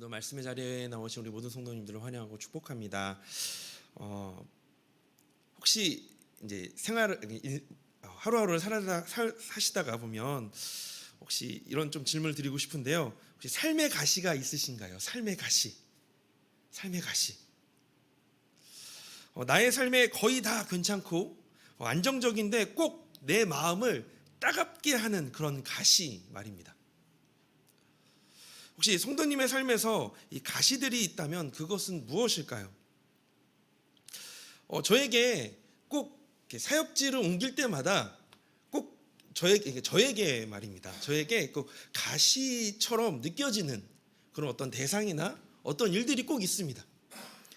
오늘도 말씀의 자리에 나오신 우리 모든 성도님들을 환영하고 축복합니다. 혹시 이제 하루하루를 사시다가 보면 혹시 이런 좀 질문을 드리고 싶은데요. 혹시 삶의 가시가 있으신가요? 삶의 가시. 나의 삶에 거의 다 괜찮고 안정적인데 꼭 내 마음을 따갑게 하는 그런 가시 말입니다. 혹시 성도님의 삶에서 이 가시들이 있다면 그것은 무엇일까요? 저에게 꼭 사역지를 옮길 때마다 꼭 저에게 말입니다. 저에게 꼭 가시처럼 느껴지는 그런 어떤 대상이나 어떤 일들이 꼭 있습니다.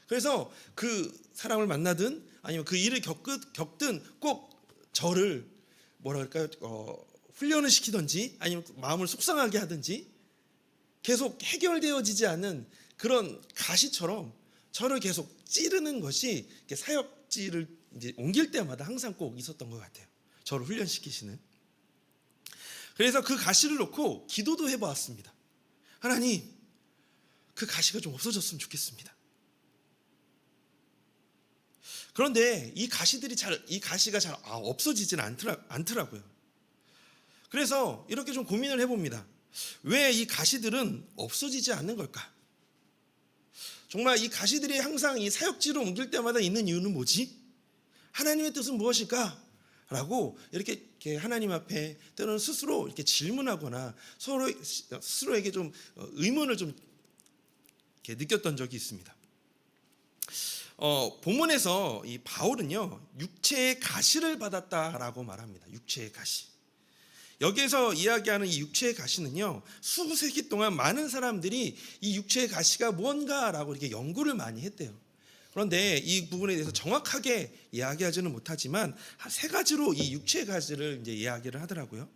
그래서 그 사람을 만나든 아니면 그 일을 겪든 꼭 저를 훈련을 시키든지 아니면 마음을 속상하게 하든지 계속 해결되어지지 않은 그런 가시처럼 저를 계속 찌르는 것이 사역지를 이제 옮길 때마다 항상 꼭 있었던 것 같아요. 저를 훈련시키시는. 그래서 그 가시를 놓고 기도도 해보았습니다. 하나님, 그 가시가 좀 없어졌으면 좋겠습니다. 그런데 이 가시가 잘 없어지진 않더라고요. 그래서 이렇게 좀 고민을 해봅니다. 왜 이 가시들은 없어지지 않는 걸까? 정말 이 가시들이 항상 이 사역지로 옮길 때마다 있는 이유는 뭐지? 하나님의 뜻은 무엇일까? 라고 이렇게 하나님 앞에 때로는 스스로 이렇게 질문하거나 스스로에게 좀 의문을 좀 이렇게 느꼈던 적이 있습니다. 본문에서 이 바울은요, 육체의 가시를 받았다라고 말합니다. 육체의 가시. 여기에서 이야기하는 이 육체의 가시는요, 수세기 동안 많은 사람들이 이 육체의 가시가 뭔가라고 이렇게 연구를 많이 했대요. 그런데 이 부분에 대해서 정확하게 이야기하지는 못하지만 한 세 가지로 이 육체의 가시를 이제 이야기를 하더라고요.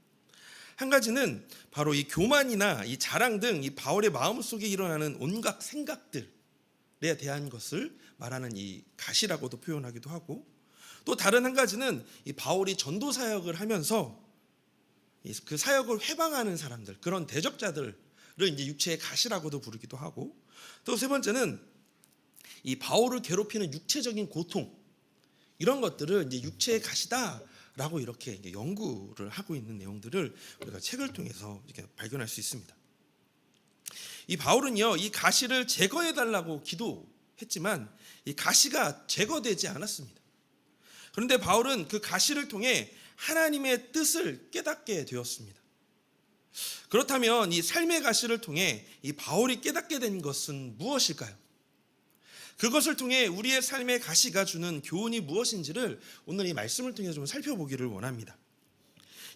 한 가지는 바로 이 교만이나 이 자랑 등 이 바울의 마음속에 일어나는 온갖 생각들에 대한 것을 말하는 이 가시라고도 표현하기도 하고, 또 다른 한 가지는 이 바울이 전도 사역을 하면서 그 사역을 회방하는 사람들, 그런 대적자들을 이제 육체의 가시라고도 부르기도 하고, 또 세 번째는 이 바울을 괴롭히는 육체적인 고통, 이런 것들을 이제 육체의 가시다라고 이렇게 이제 연구를 하고 있는 내용들을 우리가 책을 통해서 이렇게 발견할 수 있습니다. 이 바울은요, 이 가시를 제거해 달라고 기도했지만 이 가시가 제거되지 않았습니다. 그런데 바울은 그 가시를 통해 하나님의 뜻을 깨닫게 되었습니다. 그렇다면 이 삶의 가시를 통해 이 바울이 깨닫게 된 것은 무엇일까요? 그것을 통해 우리의 삶의 가시가 주는 교훈이 무엇인지를 오늘 이 말씀을 통해 좀 살펴보기를 원합니다.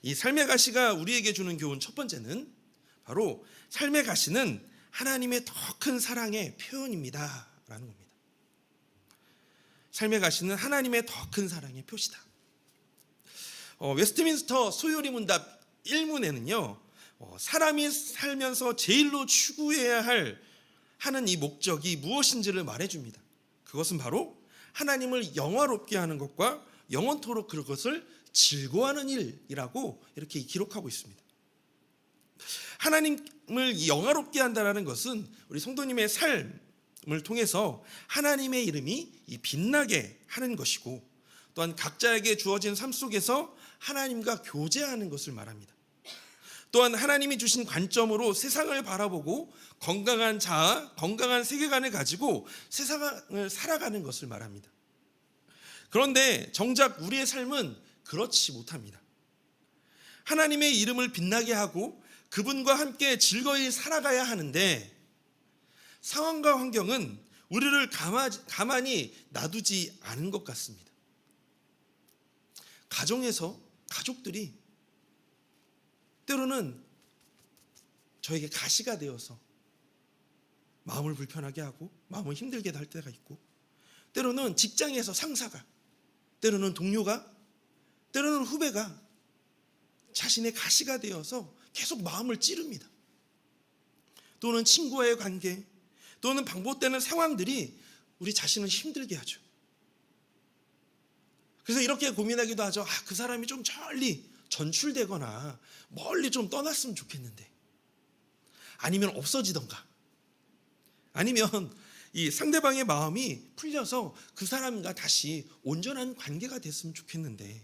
이 삶의 가시가 우리에게 주는 교훈 첫 번째는 바로 삶의 가시는 하나님의 더 큰 사랑의 표현입니다 라는 겁니다. 삶의 가시는 하나님의 더 큰 사랑의 표시다. 웨스트민스터 소요리 문답 1문에는요, 사람이 살면서 제일로 추구해야 하는 이 목적이 무엇인지를 말해줍니다. 그것은 바로 하나님을 영화롭게 하는 것과 영원토록 그것을 즐거워하는 일이라고 이렇게 기록하고 있습니다. 하나님을 영화롭게 한다는 것은 우리 성도님의 삶을 통해서 하나님의 이름이 빛나게 하는 것이고, 또한 각자에게 주어진 삶 속에서 하나님과 교제하는 것을 말합니다. 또한 하나님이 주신 관점으로 세상을 바라보고 건강한 자아, 건강한 세계관을 가지고 세상을 살아가는 것을 말합니다. 그런데 정작 우리의 삶은 그렇지 못합니다. 하나님의 이름을 빛나게 하고 그분과 함께 즐거이 살아가야 하는데 상황과 환경은 우리를 가만히 놔두지 않은 것 같습니다. 가족들이 때로는 저에게 가시가 되어서 마음을 불편하게 하고 마음을 힘들게 할 때가 있고, 때로는 직장에서 상사가, 때로는 동료가, 때로는 후배가 자신의 가시가 되어서 계속 마음을 찌릅니다. 또는 친구와의 관계, 또는 반복되는 상황들이 우리 자신을 힘들게 하죠. 그래서 이렇게 고민하기도 하죠. 그 사람이 좀 멀리 전출되거나 멀리 좀 떠났으면 좋겠는데, 아니면 없어지던가, 아니면 이 상대방의 마음이 풀려서 그 사람과 다시 온전한 관계가 됐으면 좋겠는데,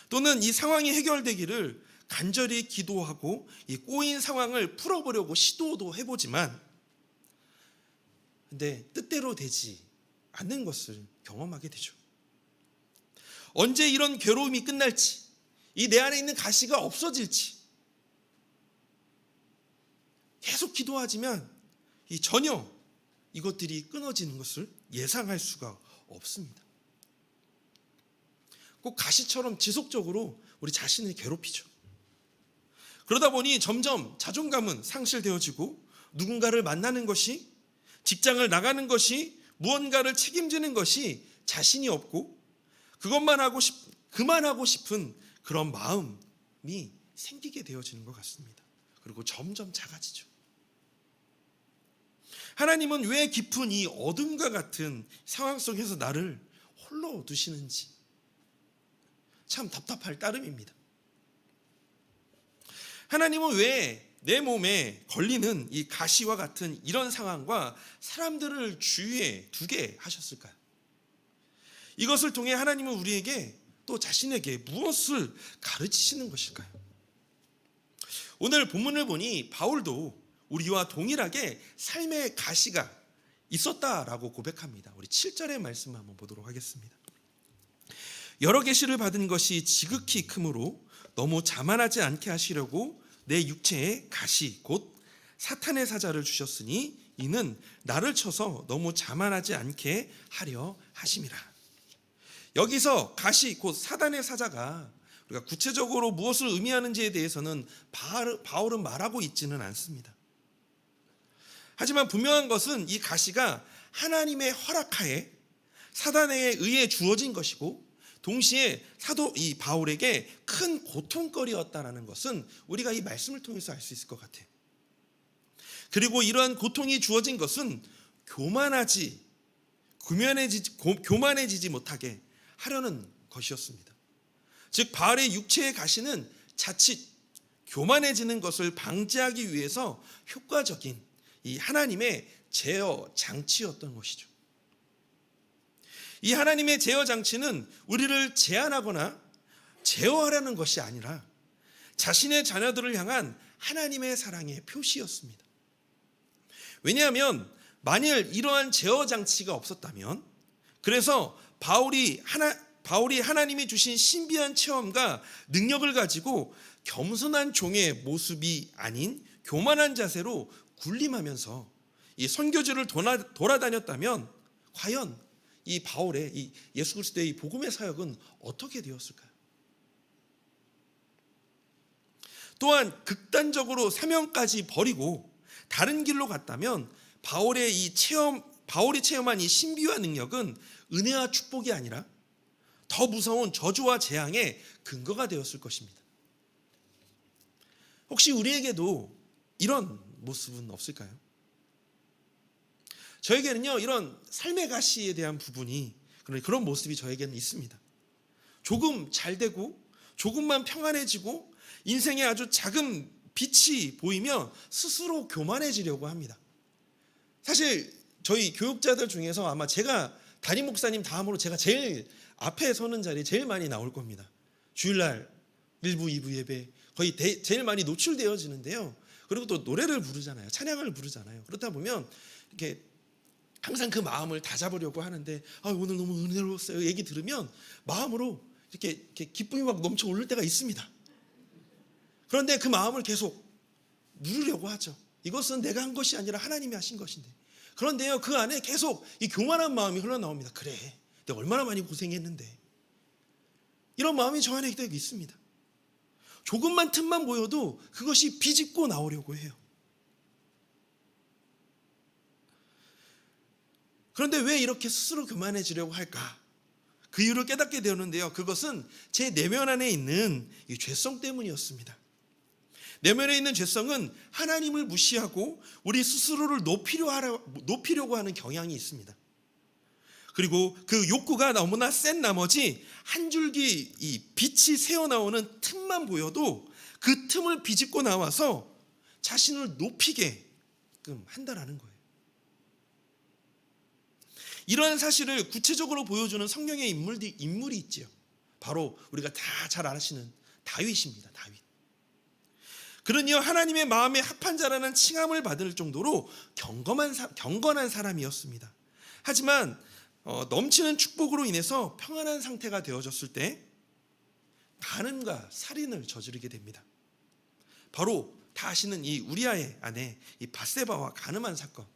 또는 이 상황이 해결되기를 간절히 기도하고 이 꼬인 상황을 풀어보려고 시도도 해보지만 근데 뜻대로 되지 않는 것을 경험하게 되죠. 언제 이런 괴로움이 끝날지, 이 내 안에 있는 가시가 없어질지 계속 기도하지만 전혀 이것들이 끊어지는 것을 예상할 수가 없습니다. 꼭 가시처럼 지속적으로 우리 자신을 괴롭히죠. 그러다 보니 점점 자존감은 상실되어지고, 누군가를 만나는 것이, 직장을 나가는 것이, 무언가를 책임지는 것이 자신이 없고 그만하고 싶은 그런 마음이 생기게 되어지는 것 같습니다. 그리고 점점 작아지죠. 하나님은 왜 깊은 이 어둠과 같은 상황 속에서 나를 홀로 두시는지 참 답답할 따름입니다. 하나님은 왜 내 몸에 걸리는 이 가시와 같은 이런 상황과 사람들을 주위에 두게 하셨을까요? 이것을 통해 하나님은 우리에게 또 자신에게 무엇을 가르치시는 것일까요? 오늘 본문을 보니 바울도 우리와 동일하게 삶의 가시가 있었다라고 고백합니다. 우리 7절의 말씀 한번 보도록 하겠습니다. 여러 계시를 받은 것이 지극히 크므로 너무 자만하지 않게 하시려고 내 육체에 가시 곧 사탄의 사자를 주셨으니 이는 나를 쳐서 너무 자만하지 않게 하려 하심이라. 여기서 가시 곧 사단의 사자가 우리가 구체적으로 무엇을 의미하는지에 대해서는 바울은 말하고 있지는 않습니다. 하지만 분명한 것은 이 가시가 하나님의 허락하에 사단에 의해 주어진 것이고, 동시에 사도 이 바울에게 큰 고통거리였다라는 것은 우리가 이 말씀을 통해서 알 수 있을 것 같아요. 그리고 이러한 고통이 주어진 것은 교만해지지 못하게 하려는 것이었습니다. 즉 바울의 육체의 가시는 자칫 교만해지는 것을 방지하기 위해서 효과적인 이 하나님의 제어 장치였던 것이죠. 이 하나님의 제어 장치는 우리를 제한하거나 제어하려는 것이 아니라 자신의 자녀들을 향한 하나님의 사랑의 표시였습니다. 왜냐하면 만일 이러한 제어 장치가 없었다면, 그래서 바울이 하나님이 주신 신비한 체험과 능력을 가지고 겸손한 종의 모습이 아닌 교만한 자세로 군림하면서 이 선교지를 돌아다녔다면 과연 이 바울의 이 예수 그리스도의 이 복음의 사역은 어떻게 되었을까요? 또한 극단적으로 사명까지 버리고 다른 길로 갔다면 바울이 체험한 이 신비와 능력은 은혜와 축복이 아니라 더 무서운 저주와 재앙의 근거가 되었을 것입니다. 혹시 우리에게도 이런 모습은 없을까요? 저에게는요, 이런 삶의 가시에 대한 부분이, 그런 모습이 저에게는 있습니다. 조금 잘 되고 조금만 평안해지고 인생에 아주 작은 빛이 보이면 스스로 교만해지려고 합니다. 사실 저희 교육자들 중에서 아마 제가 담임 목사님 다음으로 제가 제일 앞에 서는 자리에 제일 많이 나올 겁니다. 주일날 1부, 2부 예배 거의 제일 많이 노출되어지는데요. 그리고 또 노래를 부르잖아요. 찬양을 부르잖아요. 그렇다 보면 이렇게 항상 그 마음을 다잡으려고 하는데, 오늘 너무 은혜로웠어요 얘기 들으면 마음으로 이렇게 기쁨이 막 넘쳐 오를 때가 있습니다. 그런데 그 마음을 계속 누르려고 하죠. 이것은 내가 한 것이 아니라 하나님이 하신 것인데. 그런데요, 그 안에 계속 이 교만한 마음이 흘러나옵니다. 그래, 내가 얼마나 많이 고생했는데. 이런 마음이 저 안에 있습니다. 조금만 틈만 보여도 그것이 비집고 나오려고 해요. 그런데 왜 이렇게 스스로 교만해지려고 할까? 그 이유를 깨닫게 되었는데요. 그것은 제 내면 안에 있는 이 죄성 때문이었습니다. 내면에 있는 죄성은 하나님을 무시하고 우리 스스로를 높이려고 하는 경향이 있습니다. 그리고 그 욕구가 너무나 센 나머지 한 줄기 이 빛이 새어나오는 틈만 보여도 그 틈을 비집고 나와서 자신을 높이게 하게끔 한다라는 거예요. 이러한 사실을 구체적으로 보여주는 성경의 인물이 있지요. 바로 우리가 다 잘 아시는 다윗입니다. 다윗. 그는요, 하나님의 마음에 합한 자라는 칭함을 받을 정도로 경건한 사람이었습니다. 하지만 넘치는 축복으로 인해서 평안한 상태가 되어졌을 때 간음과 살인을 저지르게 됩니다. 바로 다 아시는 이 우리아의 아내 이 밧세바와 간음한 사건.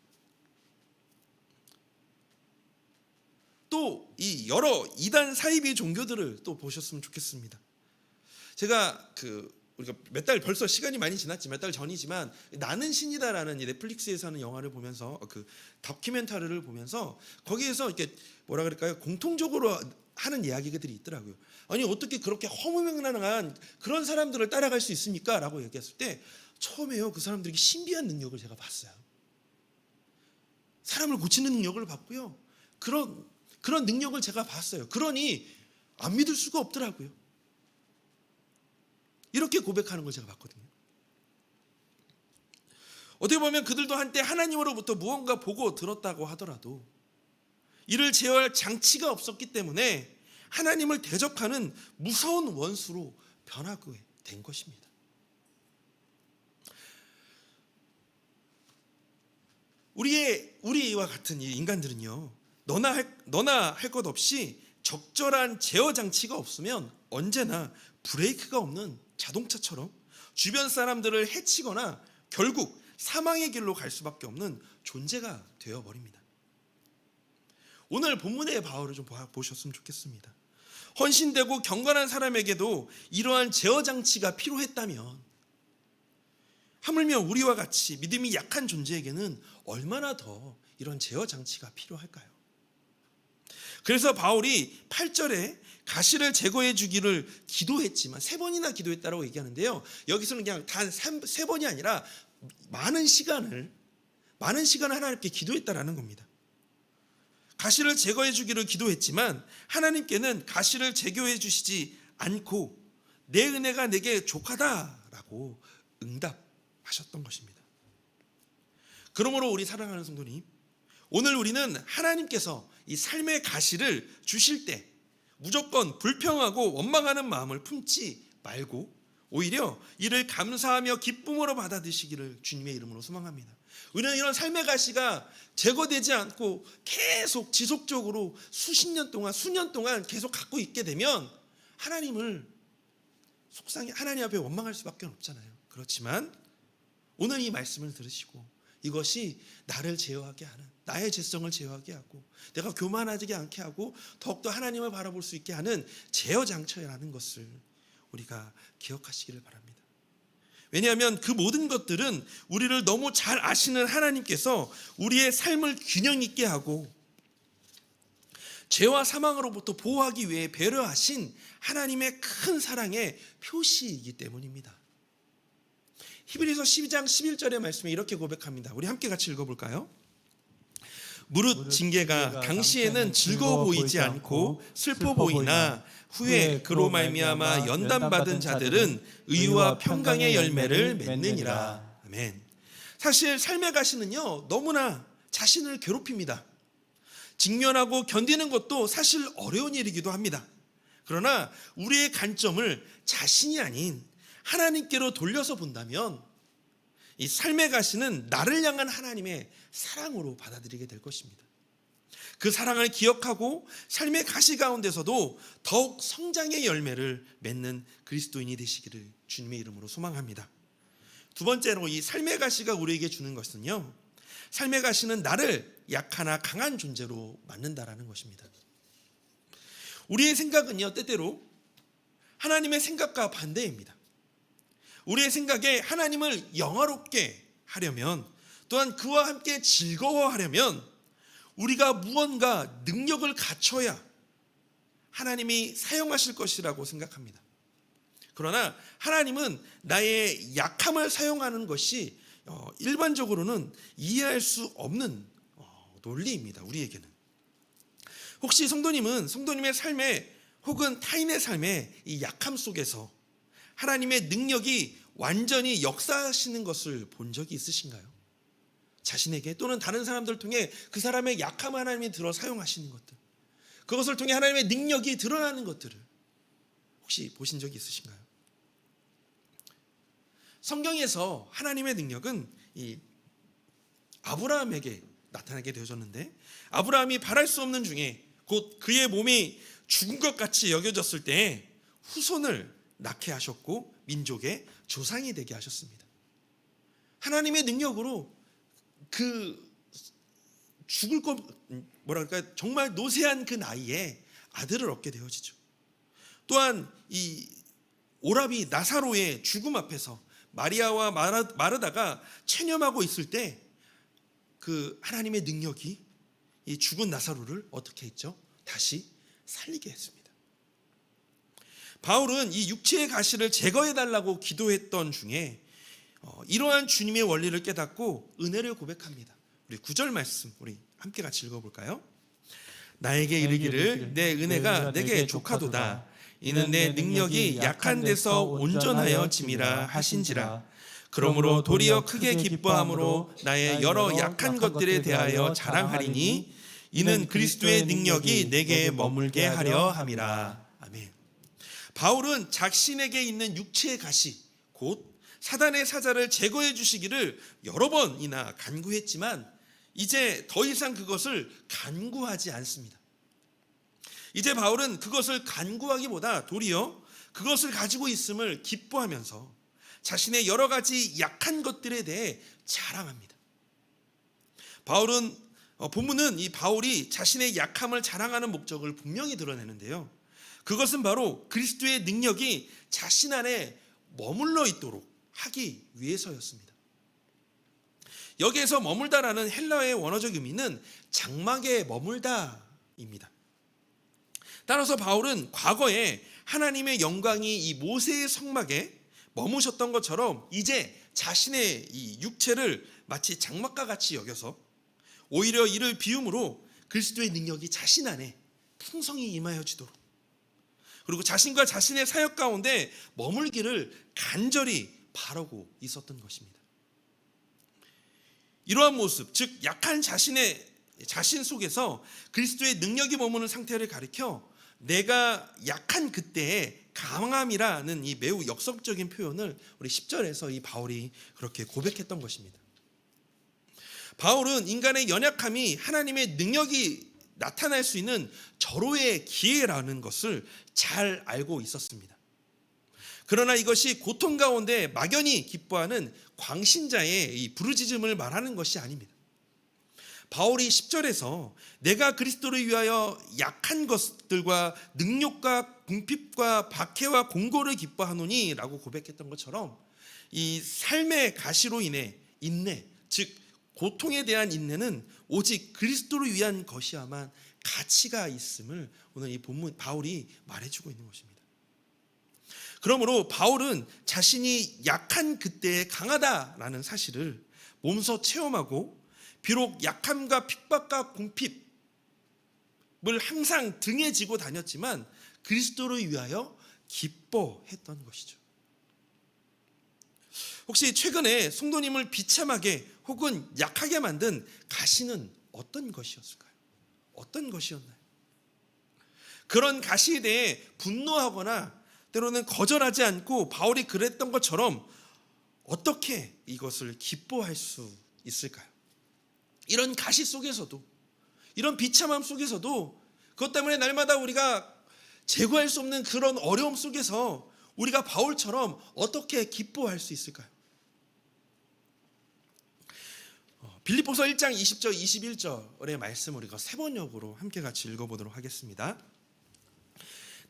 또 이 여러 이단 사이비 종교들을 또 보셨으면 좋겠습니다. 제가 우리가 몇 달 벌써 시간이 많이 지났지 몇 달 전이지만 나는 신이다라는 이 넷플릭스에서 하는 영화를 보면서 다큐멘터리를 보면서 거기에서 이렇게 뭐라 그럴까요? 공통적으로 하는 이야기들이 있더라고요. 아니 어떻게 그렇게 허무맹랑한 그런 사람들을 따라갈 수 있습니까? 라고 얘기했을 때 처음에요 그 사람들에게 신비한 능력을 제가 봤어요. 사람을 고치는 능력을 봤고요. 그런 능력을 제가 봤어요. 그러니 안 믿을 수가 없더라고요. 이렇게 고백하는 걸 제가 봤거든요. 어떻게 보면 그들도 한때 하나님으로부터 무언가 보고 들었다고 하더라도 이를 제어할 장치가 없었기 때문에 하나님을 대적하는 무서운 원수로 변하게 된 것입니다. 우리와 같은 이 인간들은요, 너나 할 것 없이 적절한 제어 장치가 없으면 언제나 브레이크가 없는 자동차처럼 주변 사람들을 해치거나 결국 사망의 길로 갈 수밖에 없는 존재가 되어버립니다. 오늘 본문의 바울을 좀 보셨으면 좋겠습니다. 헌신되고 경건한 사람에게도 이러한 제어 장치가 필요했다면 하물며 우리와 같이 믿음이 약한 존재에게는 얼마나 더 이런 제어 장치가 필요할까요? 그래서 바울이 8절에 가시를 제거해 주기를 기도했지만 3번이나 기도했다라고 얘기하는데요. 여기서는 그냥 단 3번이 아니라 많은 시간을 하나님께 기도했다라는 겁니다. 가시를 제거해 주기를 기도했지만 하나님께는 가시를 제거해 주시지 않고 내 은혜가 내게 족하다라고 응답하셨던 것입니다. 그러므로 우리 사랑하는 성도님, 오늘 우리는 하나님께서 이 삶의 가시를 주실 때 무조건 불평하고 원망하는 마음을 품지 말고 오히려 이를 감사하며 기쁨으로 받아들이시기를 주님의 이름으로 소망합니다. 우리는 이런 삶의 가시가 제거되지 않고 계속 지속적으로 수년 동안 계속 갖고 있게 되면 하나님 앞에 원망할 수밖에 없잖아요. 그렇지만 오늘 이 말씀을 들으시고 이것이 나를 제어하게 하는, 나의 죄성을 제어하게 하고 내가 교만하지 않게 하고 더욱더 하나님을 바라볼 수 있게 하는 제어 장치라는 것을 우리가 기억하시기를 바랍니다. 왜냐하면 그 모든 것들은 우리를 너무 잘 아시는 하나님께서 우리의 삶을 균형 있게 하고 죄와 사망으로부터 보호하기 위해 배려하신 하나님의 큰 사랑의 표시이기 때문입니다. 히브리서 12장 11절의 말씀에 이렇게 고백합니다. 우리 함께 같이 읽어볼까요? 무릇 징계가 당시에는 즐거워 보이지 않고 슬퍼 보이나 후에 그로 말미암아 연단받은 자들은 의와 평강의 열매를 맺느니라. 아멘. 사실 삶의 가시는요 너무나 자신을 괴롭힙니다. 직면하고 견디는 것도 사실 어려운 일이기도 합니다. 그러나 우리의 관점을 자신이 아닌 하나님께로 돌려서 본다면 이 삶의 가시는 나를 향한 하나님의 사랑으로 받아들이게 될 것입니다. 그 사랑을 기억하고 삶의 가시 가운데서도 더욱 성장의 열매를 맺는 그리스도인이 되시기를 주님의 이름으로 소망합니다. 두 번째로 이 삶의 가시가 우리에게 주는 것은요, 삶의 가시는 나를 약하나 강한 존재로 만든다라는 것입니다. 우리의 생각은요 때때로 하나님의 생각과 반대입니다. 우리의 생각에 하나님을 영화롭게 하려면, 또한 그와 함께 즐거워하려면 우리가 무언가 능력을 갖춰야 하나님이 사용하실 것이라고 생각합니다. 그러나 하나님은 나의 약함을 사용하는 것이 일반적으로는 이해할 수 없는 논리입니다. 우리에게는. 혹시 성도님의 삶에 혹은 타인의 삶에 이 약함 속에서 하나님의 능력이 완전히 역사하시는 것을 본 적이 있으신가요? 자신에게 또는 다른 사람들을 통해 그 사람의 약함 하나님이 들어 사용하시는 것들, 그것을 통해 하나님의 능력이 드러나는 것들을 혹시 보신 적이 있으신가요? 성경에서 하나님의 능력은 이 아브라함에게 나타나게 되어졌는데, 아브라함이 바랄 수 없는 중에 곧 그의 몸이 죽은 것 같이 여겨졌을 때 후손을 낳게 하셨고 민족의 조상이 되게 하셨습니다. 하나님의 능력으로 그 죽을 것 뭐랄까 정말 노쇠한 그 나이에 아들을 얻게 되어지죠. 또한 이 오라비 나사로의 죽음 앞에서 마리아와 마르다가 체념하고 있을 때 그 하나님의 능력이 이 죽은 나사로를 어떻게 했죠? 다시 살리게 했습니다. 바울은 이 육체의 가시를 제거해 달라고 기도했던 중에 이러한 주님의 원리를 깨닫고 은혜를 고백합니다. 우리 9절 말씀 우리 함께 같이 읽어볼까요? 나에게 이르기를 내 은혜가 내게 족하도다. 이는 내 능력이 약한 데서 온전하여 짐이라 하신지라. 그러므로 도리어 크게 기뻐함으로 나의 여러 약한 것들에 대하여 자랑하리니 이는 그리스도의 능력이 내게 머물게 하려 함이라. 아멘. 바울은 자신에게 있는 육체의 가시 곧 사단의 사자를 제거해 주시기를 여러 번이나 간구했지만 이제 더 이상 그것을 간구하지 않습니다. 이제 바울은 그것을 간구하기보다 도리어 그것을 가지고 있음을 기뻐하면서 자신의 여러 가지 약한 것들에 대해 자랑합니다. 본문은 이 바울이 자신의 약함을 자랑하는 목적을 분명히 드러내는데요. 그것은 바로 그리스도의 능력이 자신 안에 머물러 있도록 하기 위해서였습니다. 여기에서 머물다라는 헬라어의 원어적 의미는 장막에 머물다입니다. 따라서 바울은 과거에 하나님의 영광이 이 모세의 성막에 머무셨던 것처럼 이제 자신의 이 육체를 마치 장막과 같이 여겨서 오히려 이를 비움으로 그리스도의 능력이 자신 안에 풍성히 임하여지도록, 그리고 자신과 자신의 사역 가운데 머물기를 간절히 바라고 있었던 것입니다. 이러한 모습, 즉 약한 자신 속에서 그리스도의 능력이 머무는 상태를 가리켜 내가 약한 그때의 강함이라는 이 매우 역설적인 표현을 우리 10절에서 이 바울이 그렇게 고백했던 것입니다. 바울은 인간의 연약함이 하나님의 능력이 나타날 수 있는 절호의 기회라는 것을 잘 알고 있었습니다. 그러나 이것이 고통 가운데 막연히 기뻐하는 광신자의 이 부르짖음을 말하는 것이 아닙니다. 바울이 10절에서 내가 그리스도를 위하여 약한 것들과 능욕과 궁핍과 박해와 공고를 기뻐하노니 라고 고백했던 것처럼 이 삶의 가시로 인해 인내, 즉 고통에 대한 인내는 오직 그리스도를 위한 것이야만 가치가 있음을 오늘 이 본문 바울이 말해주고 있는 것입니다. 그러므로 바울은 자신이 약한 그때에 강하다라는 사실을 몸소 체험하고 비록 약함과 핍박과 궁핍을 항상 등에 지고 다녔지만 그리스도를 위하여 기뻐했던 것이죠. 혹시 최근에 성도님을 비참하게 혹은 약하게 만든 가시는 어떤 것이었을까요? 어떤 것이었나요? 그런 가시에 대해 분노하거나 때로는 거절하지 않고 바울이 그랬던 것처럼 어떻게 이것을 기뻐할 수 있을까요? 이런 가시 속에서도, 이런 비참함 속에서도 그것 때문에 날마다 우리가 제거할 수 없는 그런 어려움 속에서 우리가 바울처럼 어떻게 기뻐할 수 있을까요? 빌립보서 1장 20절 21절의 말씀을 우리가 세 번역으로 함께 같이 읽어보도록 하겠습니다.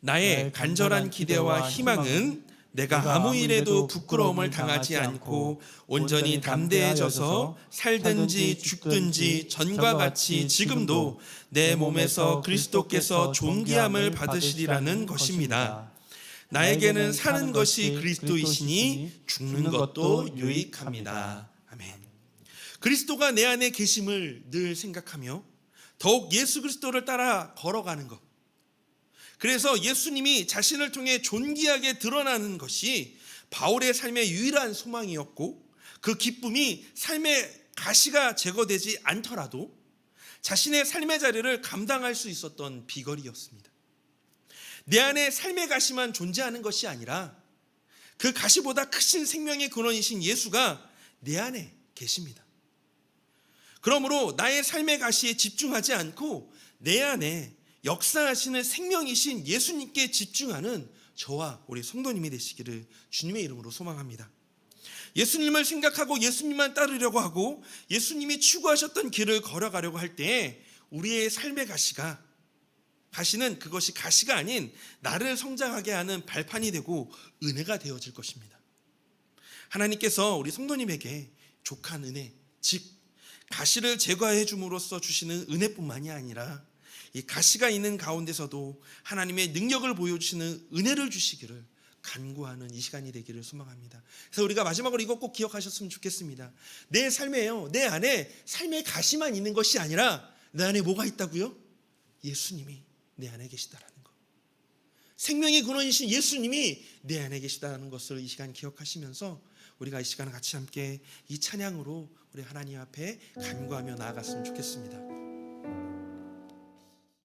나의 간절한 기대와 희망은 내가 아무 일에도 부끄러움을 당하지 않고 온전히 담대해져서 살든지 죽든지 전과 같이 지금도 내 몸에서 그리스도께서 존귀함을 받으시리라는 것입니다. 나에게는 사는 것이 그리스도이시니 죽는 것도 유익합니다. 아멘. 그리스도가 내 안에 계심을 늘 생각하며 더욱 예수 그리스도를 따라 걸어가는 것, 그래서 예수님이 자신을 통해 존귀하게 드러나는 것이 바울의 삶의 유일한 소망이었고 그 기쁨이 삶의 가시가 제거되지 않더라도 자신의 삶의 자리를 감당할 수 있었던 비결이었습니다. 내 안에 삶의 가시만 존재하는 것이 아니라 그 가시보다 크신 생명의 근원이신 예수가 내 안에 계십니다. 그러므로 나의 삶의 가시에 집중하지 않고 내 안에 역사하시는 생명이신 예수님께 집중하는 저와 우리 성도님이 되시기를 주님의 이름으로 소망합니다. 예수님을 생각하고 예수님만 따르려고 하고 예수님이 추구하셨던 길을 걸어가려고 할 때 우리의 삶의 가시는 그것이 가시가 아닌 나를 성장하게 하는 발판이 되고 은혜가 되어질 것입니다. 하나님께서 우리 성도님에게 족한 은혜, 즉 가시를 제거해 줌으로써 주시는 은혜뿐만이 아니라 이 가시가 있는 가운데서도 하나님의 능력을 보여주시는 은혜를 주시기를 간구하는 이 시간이 되기를 소망합니다. 그래서 우리가 마지막으로 이것 꼭 기억하셨으면 좋겠습니다. 내 삶에요, 내 안에 삶의 가시만 있는 것이 아니라 내 안에 뭐가 있다고요? 예수님이 내 안에 계시다라는 것. 생명의 근원이신 예수님이 내 안에 계시다는 것을 이 시간 기억하시면서 우리가 이 시간 같이 함께 이 찬양으로 우리 하나님 앞에 간구하며 나아갔으면 좋겠습니다.